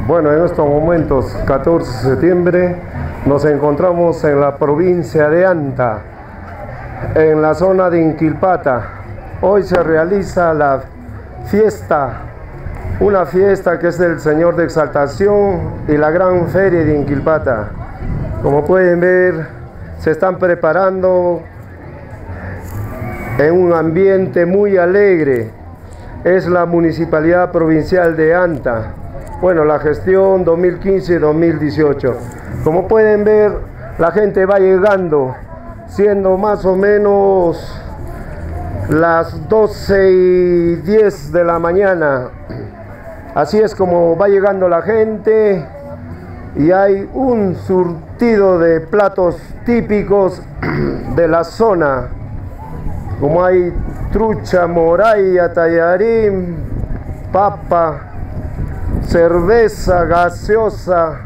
Bueno, en estos momentos, 14 de septiembre, nos encontramos en la provincia de Anta, en la zona de Inquilpata. Hoy se realiza la fiesta, una fiesta que es del Señor de Exaltación y la gran feria de Inquilpata. Como pueden ver, se están preparando en un ambiente muy alegre. Es la Municipalidad Provincial de Anta. Bueno, la gestión 2015-2018. Como pueden ver, la gente va llegando, siendo más o menos las 12:10 de la mañana. Así es como va llegando la gente y hay un surtido de platos típicos de la zona, como hay trucha, moraya, tallarín, papa, cerveza, gaseosa.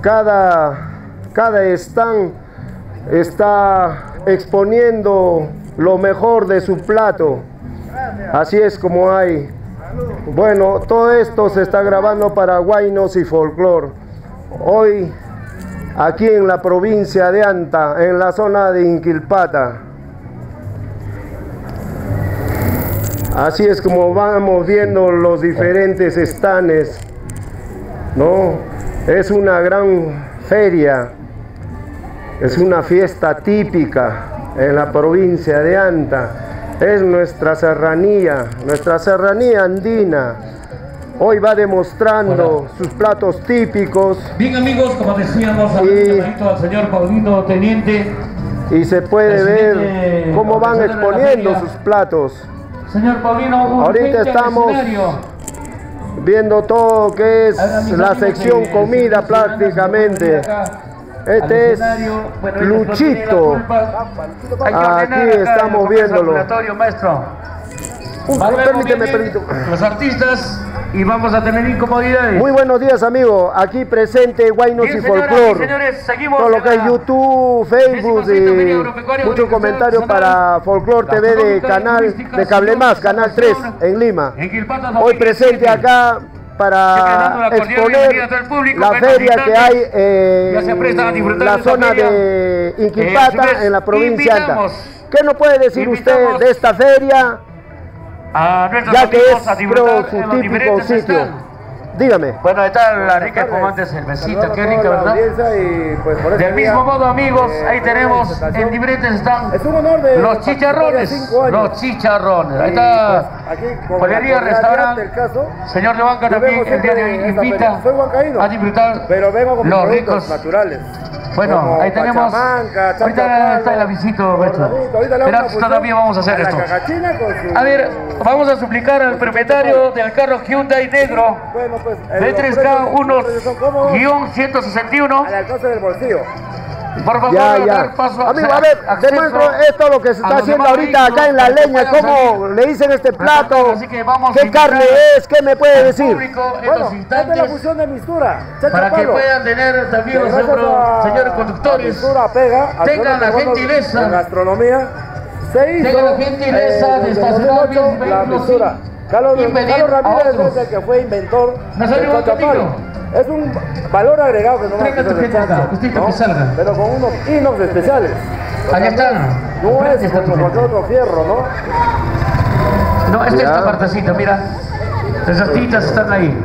Cada stand está exponiendo lo mejor de su plato. Así es como hay. Bueno, todo esto se está grabando para Guaynos y Folclor. Hoy, aquí en la provincia de Anta, en la zona de Inquilpata. Así es como vamos viendo los diferentes stands, ¿no? Es una gran feria, es una fiesta típica en la provincia de Anta. Es nuestra serranía andina. Hoy va demostrando sus platos típicos. Bien, amigos, como decíamos, al señor Paulino Teniente. Y se puede ver cómo van exponiendo sus platos. Señor Paulino, ahorita estamos viendo todo que es la sección comida prácticamente. Este es Luchito. Aquí estamos viéndolo. Permíteme. Los artistas y vamos a tener incomodidades. Muy buenos días, amigos. Aquí presente Guaynos y Folclor. Todo lo que es YouTube, Facebook y muchos comentarios para Folclor TV de canal de Cable Más, Canal 3 en Lima. Hoy presente acá para exponer la feria que hay en la zona de Inquilpata, en la provincia de Anta. ¿Qué nos puede decir usted de esta feria? Ya que es, creo, su típico sitio. Dígame. Bueno, ahí está la rica espumante cervecita, qué rica, ¿verdad? Del mismo modo, amigos, ahí tenemos en diferentes stands los chicharrones. Los chicharrones. Ahí está Pollería Restaurante. Señor de Banca también el día de hoy invita a disfrutar los ricos naturales. Bueno, ahí tenemos. Ahorita está el avisito, nuestro. Pero todavía vamos a hacer esto. A ver, vamos a suplicar al propietario del carro Hyundai negro B3K 1-161 al alcance del bolsillo. Por favor, dar paso a... Amigo, a ver, demuestro esto lo que se está haciendo ahorita acá en la leña, cómo le dicen este plato, qué carne es, qué me puede decir. Bueno, esta es la función de mistura. Para que puedan tener también los señores conductores, tengan la gentileza, la gastronomía, se hizo tengan la gentileza de estacionar bien la mistura. Carlos Ramírez es el que fue inventor del chachapalo. Es un valor agregado que no va a ser que salga. Pero con unos inox especiales. Ahí están. No es como cualquier otro fierro, ¿no? No, esta es esta partecita, mira. Esas titas están ahí.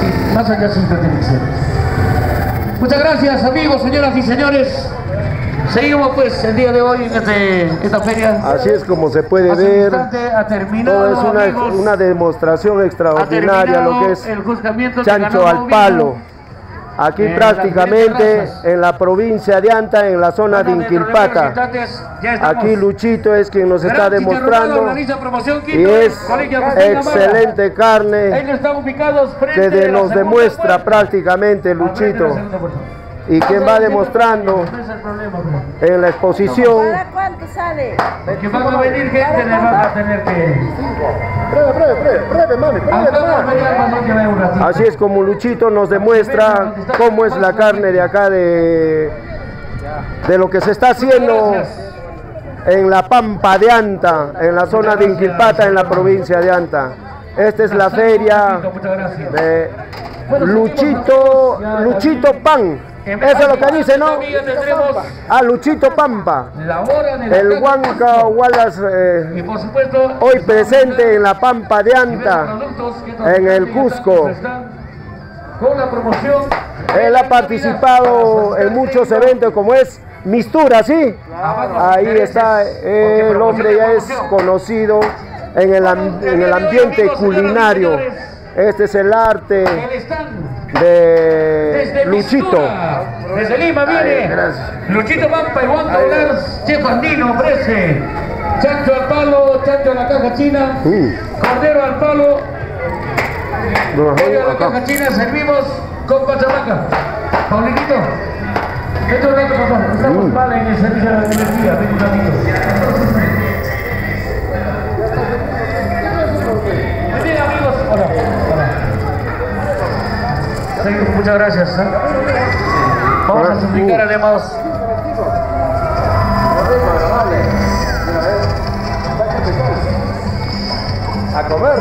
Sí, más allá siempre tiene que ser. Muchas gracias, amigos, señoras y señores. Seguimos pues el día de hoy en esta feria. Así es como se puede ver. Todo es una demostración extraordinaria lo que es chancho al palo. Aquí prácticamente en la provincia de Anta, en la zona de Inquilpata. Aquí Luchito es quien nos está demostrando y es excelente carne que nos demuestra prácticamente Luchito. Y quien va demostrando en la exposición. ¿Para cuánto sale? Porque van a venir gente, les van a tener que... Breve, mami, Así es como Luchito nos demuestra cómo es la carne de acá de lo que se está haciendo en la Pampa de Anta, en la zona de Inquilpata, en la provincia de Anta. Esta es la feria de Luchito Pan. Eso es lo que dice, ¿no? A Luchito Pampa. El Huanca Wallace, hoy presente en la Pampa de Anta, en el Cusco. Él ha participado en muchos eventos como es Mistura, ¿sí? Ahí está, el hombre ya es conocido en el ambiente culinario. Este es el arte de Luchito. Desde Lima viene Luchito Pampa y Juan Taular, Chef Andino ofrece chancho al palo, chancho a la caja china, cordero al palo, pollo a la caja china, servimos con pachamaca. Paulinito, esto es rato, papá, estamos mal en el servicio de la energía, ven un ratito. Muy bien, amigos, hola. Muchas gracias. Vamos a suplicar además. A comer.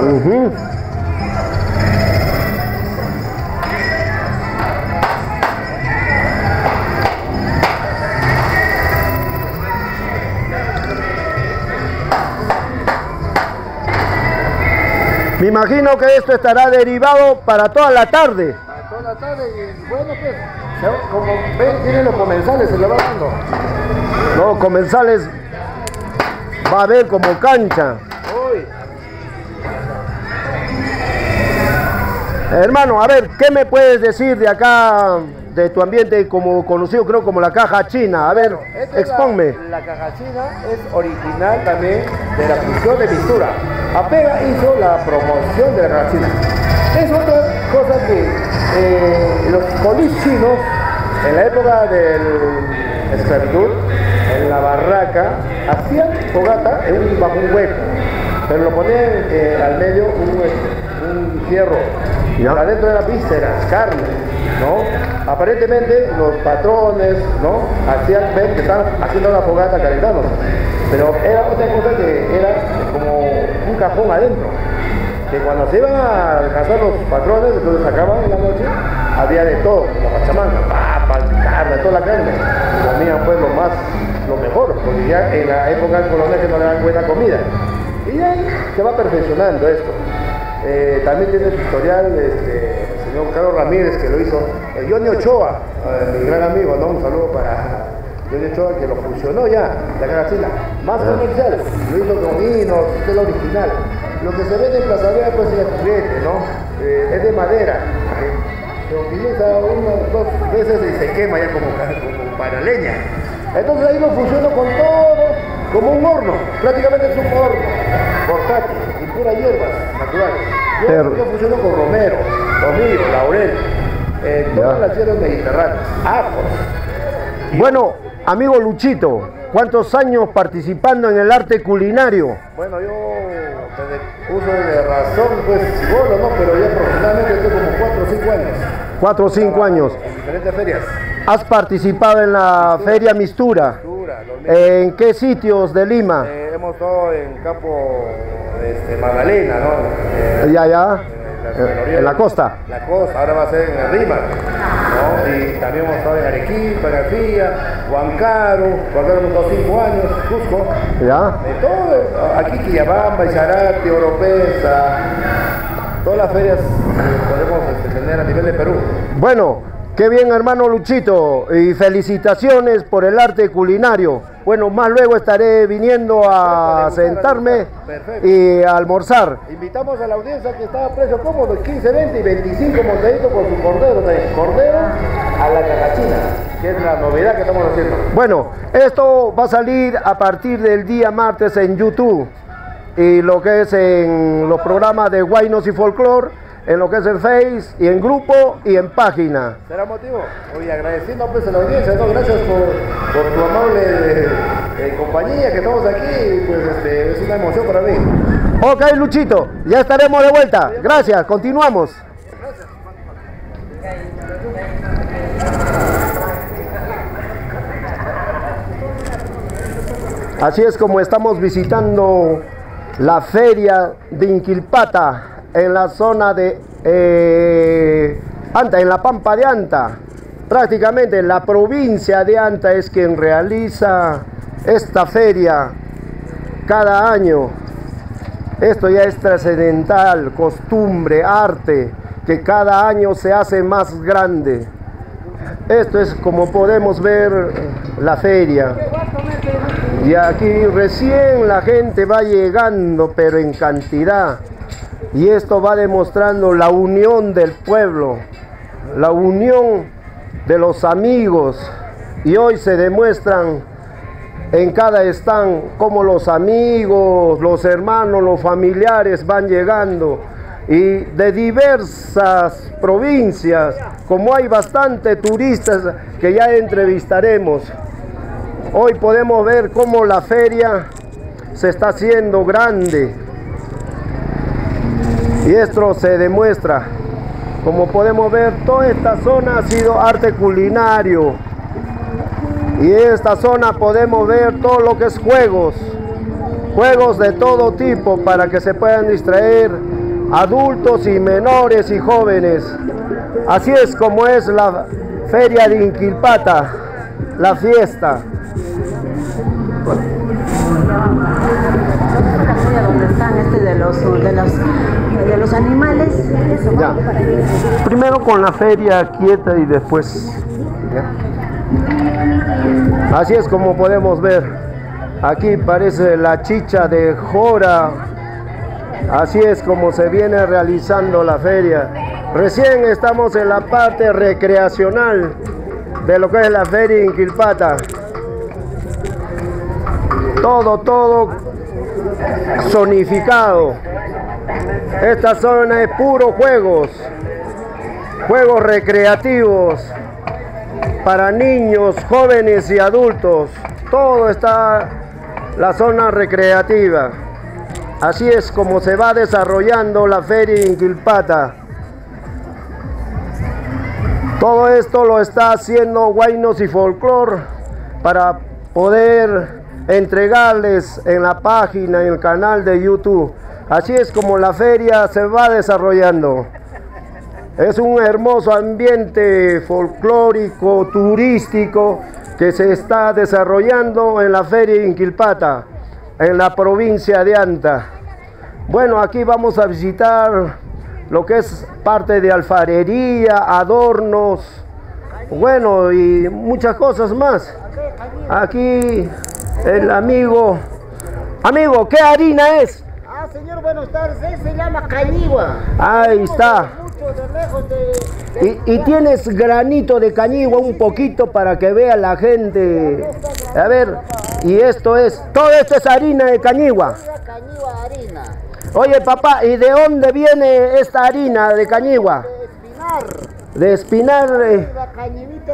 Me imagino que esto estará derivado para toda la tarde. Toda la tarde y bueno, pues, como ven, tienen los comensales, se lo va dando. No, comensales va a haber como cancha. Uy. Hermano, a ver, ¿qué me puedes decir de acá, de tu ambiente como conocido, creo, como la caja china? A ver, expónme. La caja china es original también de la fusión de Mistura. Apega hizo la promoción de la caja china. Es otra cosa que los polis chinos, en la época de la esclavitud, en la barraca, hacían fogata bajo un hueco, pero lo ponían al medio un fierro. Adentro eran vísceras, carne, ¿no? Aparentemente los patrones, ¿no? Hacían ver que estaban haciendo una fogata calentándose, pero era otra cosa que era como un cajón adentro, que cuando se iban a alcanzar los patrones, entonces sacaban en la noche, había de todo, la pachamanga, papas, carne, toda la carne, comían pues lo mejor, porque ya en la época colonial que no le dan buena comida, y ahí se va perfeccionando esto. También tiene su historial el señor Carlos Ramírez, que lo hizo Johnny Ochoa, mi gran amigo, ¿no? Un saludo para Johnny Ochoa, que lo fusionó ya, la caja china, más comercial, lo hizo con vinos, es el original. Lo que se vende en Plaza Vea pues es el juguete, ¿no? Es de madera, se utiliza unas 2 veces y se quema ya como para leña. Entonces ahí lo fusiono con todo, como un horno, prácticamente es un horno portátil y pura hierbas naturales. Yo fusiono con romero, tomillo, laurel, todas las hierbas mediterráneas, ajos. Bueno, amigo Luchito, ¿cuántos años participando en el arte culinario? Bueno, yo desde uso de razón, pues solo, ¿no? Pero ya profesionalmente estoy como 4 o 5 años. 4 o 5 años. En diferentes ferias. ¿Has participado en la Feria Mistura? ¿En qué sitios de Lima? Hemos estado en Campo Magdalena, ¿no? En la costa. La costa, ahora va a ser en Lima, ¿no? Y también hemos estado en Arequipa, García, Huancaru hemos estado 5 años, Cusco. ¿Ya? Todo, aquí Quillabamba, Izarate, Oropesa, todas las ferias que podemos tener a nivel de Perú. Bueno. Qué bien, hermano Luchito, y felicitaciones por el arte culinario. Bueno, más luego estaré viniendo a sentarme y a almorzar. Invitamos a la audiencia que está a precio cómodo, 15, 20 y 25 montaditos por su cordero. Cordero a la caja china, que es la novedad que estamos haciendo. Bueno, esto va a salir a partir del día martes en YouTube, y lo que es en los programas de Guaynos y Folklore, en lo que es en Face y en grupo y en página. Será motivo. Hoy agradeciendo pues a la audiencia, ¿no? Gracias por tu amable compañía que estamos aquí, pues es una emoción para mí. Ok, Luchito, ya estaremos de vuelta. Gracias, continuamos. Así es como estamos visitando la feria de Inquilpata en la zona de Anta, en la Pampa de Anta. Prácticamente la provincia de Anta es quien realiza esta feria cada año. Esto ya es trascendental, costumbre, arte, que cada año se hace más grande. Esto es como podemos ver la feria. Y aquí recién la gente va llegando, pero en cantidad. Y esto va demostrando la unión del pueblo, la unión de los amigos. Y hoy se demuestran en cada stand cómo los amigos, los hermanos, los familiares van llegando. Y de diversas provincias, como hay bastante turistas que ya entrevistaremos. Hoy podemos ver cómo la feria se está haciendo grande. Y esto se demuestra. Como podemos ver, toda esta zona ha sido arte culinario. Y en esta zona podemos ver todo lo que es juegos. Juegos de todo tipo para que se puedan distraer adultos y menores y jóvenes. Así es como es la feria de Inquilpata, la fiesta. ¿Dónde están de los animales? Ya. Primero con la feria quieta y después. ¿Ya? Así es como podemos ver. Aquí parece la chicha de Jora. Así es como se viene realizando la feria. Recién estamos en la parte recreacional de lo que es la feria Inquilpata. Todo zonificado. Esta zona es puro juegos recreativos para niños, jóvenes y adultos. Todo está la zona recreativa. Así es como se va desarrollando la feria Inquilpata. Todo esto lo está haciendo Guaynos y Folclor para poder entregarles en la página, en el canal de YouTube. Así es como la feria se va desarrollando. Es un hermoso ambiente folclórico, turístico, que se está desarrollando en la feria Inquilpata, en la provincia de Anta. Bueno, aquí vamos a visitar lo que es parte de alfarería, adornos, bueno, y muchas cosas más. Aquí el amigo, ¿qué harina es? Ah, señor, buenas tardes, se llama cañigua. Ahí está. Y tienes granito de cañigua un poquito para que vea la gente. A ver, y todo esto es harina de cañigua. Harina. Oye, papá, ¿y de dónde viene esta harina de cañigua? De espinar. De espinar. La cañivita,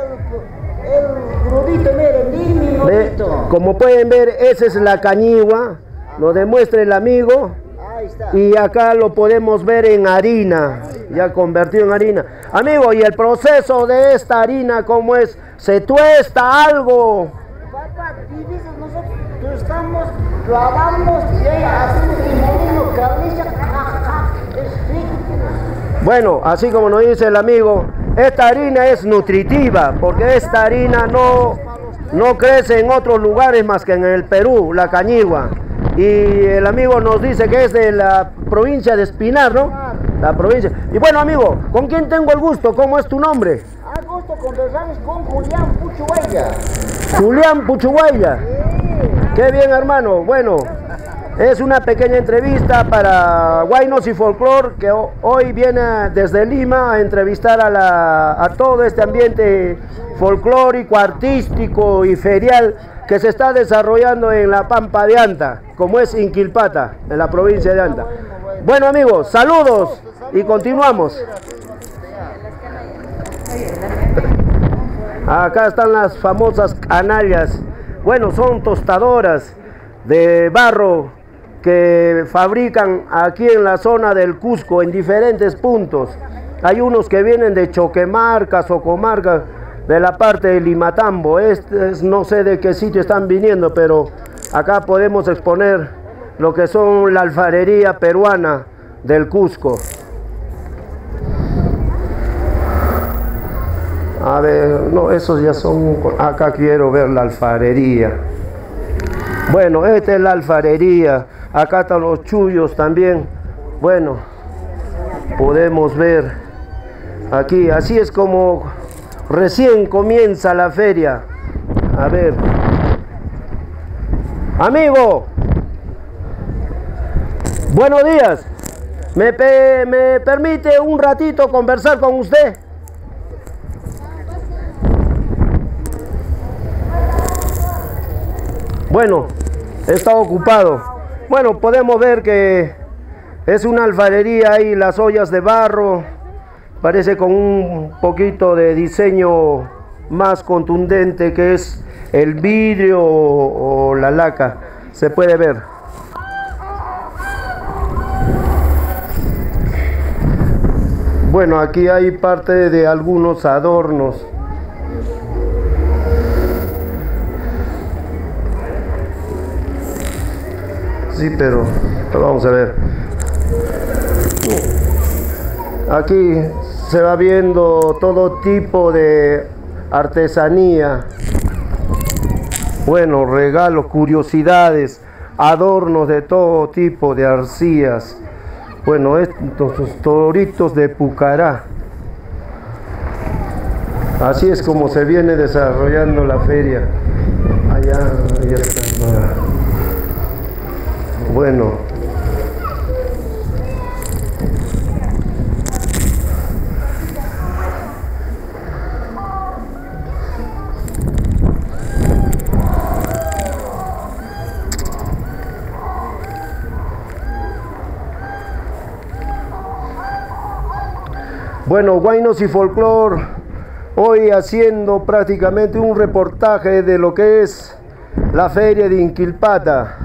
el crudito, miren, Como pueden ver, esa es la cañigua. Lo demuestra el amigo. Ahí está. Y acá lo podemos ver en harina, ya convertido en harina. Amigo, ¿y el proceso de esta harina cómo es? ¿Se tuesta algo? Papá, dices, nosotros estamos, lavamos y hacemos el molino, cabeza, Bueno, así como nos dice el amigo, esta harina es nutritiva, porque esta harina no crece en otros lugares más que en el Perú, la cañigua. Y el amigo nos dice que es de la provincia de Espinar, ¿no? La provincia. Y bueno, amigo, ¿con quién tengo el gusto? ¿Cómo es tu nombre? A gusto conversar con Julián Puchuguaya. Julián Puchuguaya. Qué bien, hermano. Bueno, es una pequeña entrevista para Guaynos y Folclor, que hoy viene desde Lima a entrevistar a todo este ambiente folclórico, artístico y ferial que se está desarrollando en la Pampa de Anta, como es Inquilpata, en la provincia de Anta. Bueno, amigos, saludos y continuamos. Acá están las famosas canallas. Bueno, son tostadoras de barro que fabrican aquí en la zona del Cusco, en diferentes puntos. Hay unos que vienen de Choquemarca, Socomarca, de la parte de Limatambo. No sé de qué sitio están viniendo, pero acá podemos exponer lo que son la alfarería peruana, del Cusco. A ver, no, esos ya son, acá quiero ver la alfarería. Bueno, esta es la alfarería, acá están los chullos también. Bueno, podemos ver aquí, así es como recién comienza la feria. A ver, amigo, buenos días, ¿me permite un ratito conversar con usted? Bueno, está ocupado. Bueno, podemos ver que es una alfarería ahí, las ollas de barro, parece con un poquito de diseño más contundente que es el vidrio o la laca, se puede ver. Bueno, aquí hay parte de algunos adornos. Sí, pero vamos a ver. Aquí se va viendo todo tipo de artesanía. Bueno, regalos, curiosidades, adornos de todo tipo de arcillas. Bueno, estos toritos de Pucará. Así es como se viene desarrollando la feria. Allá está. Bueno, Huaynos y Folclor, hoy haciendo prácticamente un reportaje de lo que es la feria de Inquilpata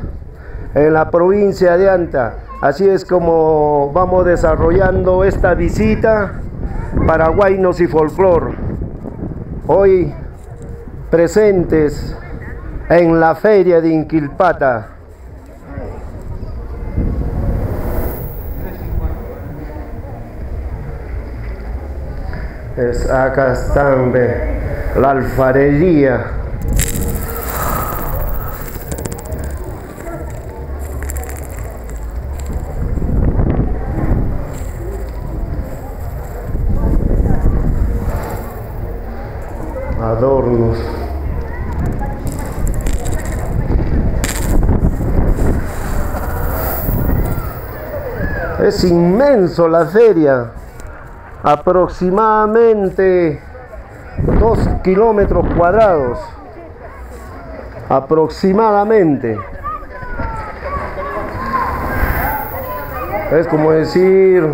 en la provincia de Anta. Así es como vamos desarrollando esta visita para Huaynos y Folclor. Hoy presentes en la feria de Inquilpata. Acá están, la alfarería. Adornos. Es inmenso la feria, aproximadamente 2 kilómetros cuadrados, aproximadamente. Es como decir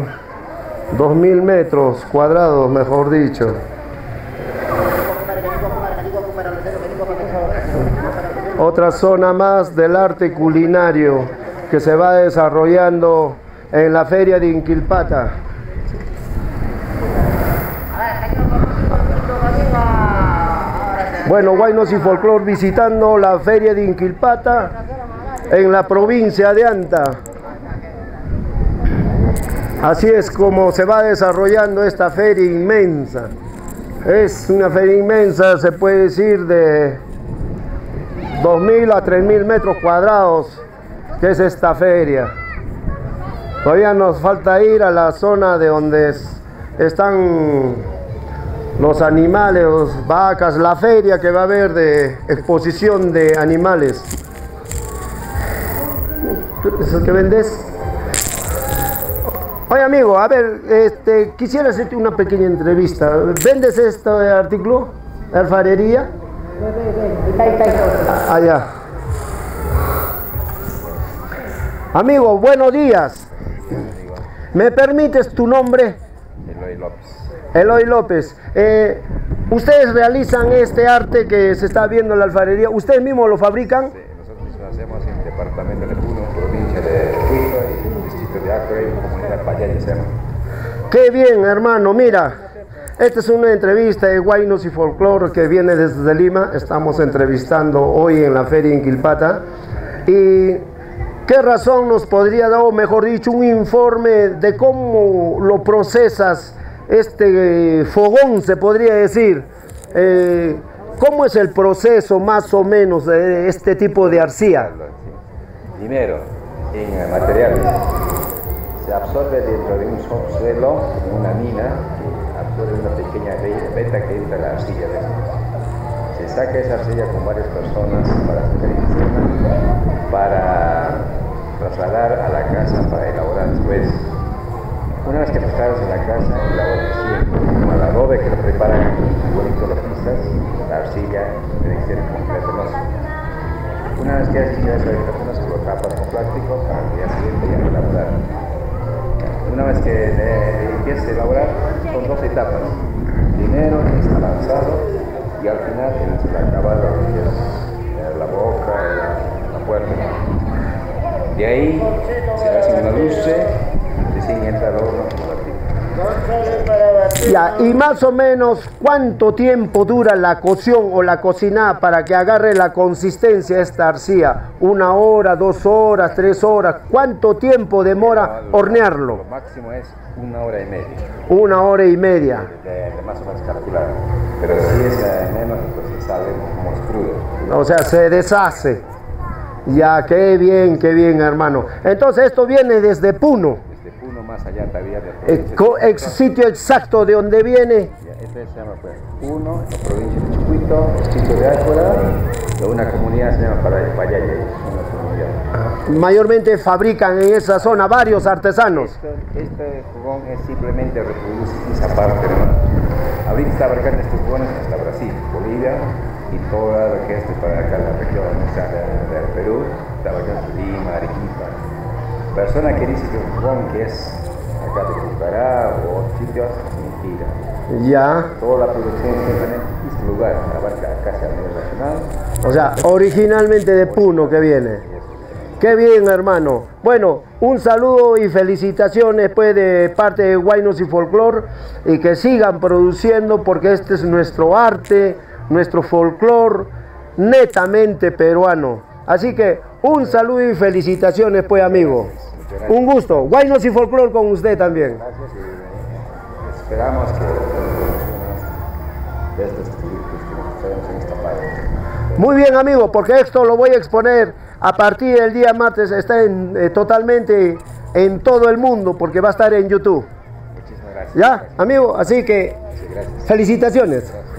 2000 metros cuadrados, mejor dicho. Otra zona más del arte culinario que se va desarrollando en la feria de Inquilpata. Bueno, Huaynos y Folclor visitando la feria de Inquilpata en la provincia de Anta. Así es como se va desarrollando esta feria inmensa. Es una feria inmensa, se puede decir, de 2000 a 3000 metros cuadrados, que es esta feria. Todavía nos falta ir a la zona de donde están los animales, los vacas, la feria que va a haber de exposición de animales. ¿Tú eres el que vendes? Oye, amigo, a ver, quisiera hacerte una pequeña entrevista. ¿Vendes este artículo? ¿Alfarería? Allá. Amigo, buenos días. ¿Me permites tu nombre? Eloy López. Eloy López. ¿Ustedes realizan este arte que se está viendo en la alfarería? ¿Ustedes mismos lo fabrican? Sí, nosotros lo hacemos en el departamento de Puno, provincia de Quito y distrito de Acre, comunidad Payayacema. Qué bien, hermano. Mira, esta es una entrevista de Huaynos y Folclor que viene desde Lima. Estamos entrevistando hoy en la feria Inquilpata. Y ¿Qué razón nos podría dar, o mejor dicho, un informe de cómo lo procesas este fogón, se podría decir? ¿Cómo es el proceso más o menos de este tipo de arcilla? Primero, en materiales, se absorbe dentro de un subsuelo, una mina, que absorbe una pequeña veta que entra en la arcilla. Se saca esa arcilla con varias personas para sacar el para trasladar a la casa para elaborar después. Una vez que trasladas en la casa, elaboración, como el adobe que lo preparan aquí, bonito los pistas, la arcilla tiene que ser completo. Una vez que has hecho eso, se lo tapas con plástico para el día siguiente ya elaborar. Una vez que empieces a elaborar, son 2 etapas. Primero está lanzado y al final tienes el acabado, que es la boca, la puerta. De ahí se hace una luz, recién entra el horno. Ya, y más o menos, ¿cuánto tiempo dura la cocción o la cocinada para que agarre la consistencia esta arcilla? ¿1 hora, 2 horas, 3 horas? ¿Cuánto tiempo demora hornearlo? Lo máximo es 1 hora y media. 1 hora y media. De más o menos calcular. Pero si es menos, pues sale como crudo. O sea, se deshace. Ya, qué bien, hermano. Entonces, esto viene desde Puno. Desde Puno, más allá todavía. El sitio exacto de donde viene. Este se llama pues, Puno, la provincia de Chucuito, distrito de Ácora, de una comunidad se llama Payaya. Mayormente fabrican en esa zona varios artesanos. Este fogón es simplemente reproducir esa parte, ¿no? Ahorita está abarcando estos fogones hasta Brasil, Bolivia y toda lo que es para acá la región del Perú, está abarcando Lima, Arequipa. Persona que dice que un fogón que es acá de Pucará o otros sitios, mentira. Ya. Toda la producción simplemente en este lugar, abarca casi a nivel nacional. O sea, originalmente de Puno que viene. Qué bien, hermano. Bueno, un saludo y felicitaciones pues de parte de Huaynos y Folclor, y que sigan produciendo, porque este es nuestro arte, nuestro folclor netamente peruano. Así que un saludo y felicitaciones pues, amigo. Un gusto. Huaynos y Folclor con usted también. Gracias y esperamos que de estos productos que nos en esta parte. Muy bien, amigo, porque esto lo voy a exponer a partir del día martes, está totalmente en todo el mundo, porque va a estar en YouTube. Muchísimas gracias. ¿Ya, amigo? Así que, Sí, gracias. felicitaciones. Gracias.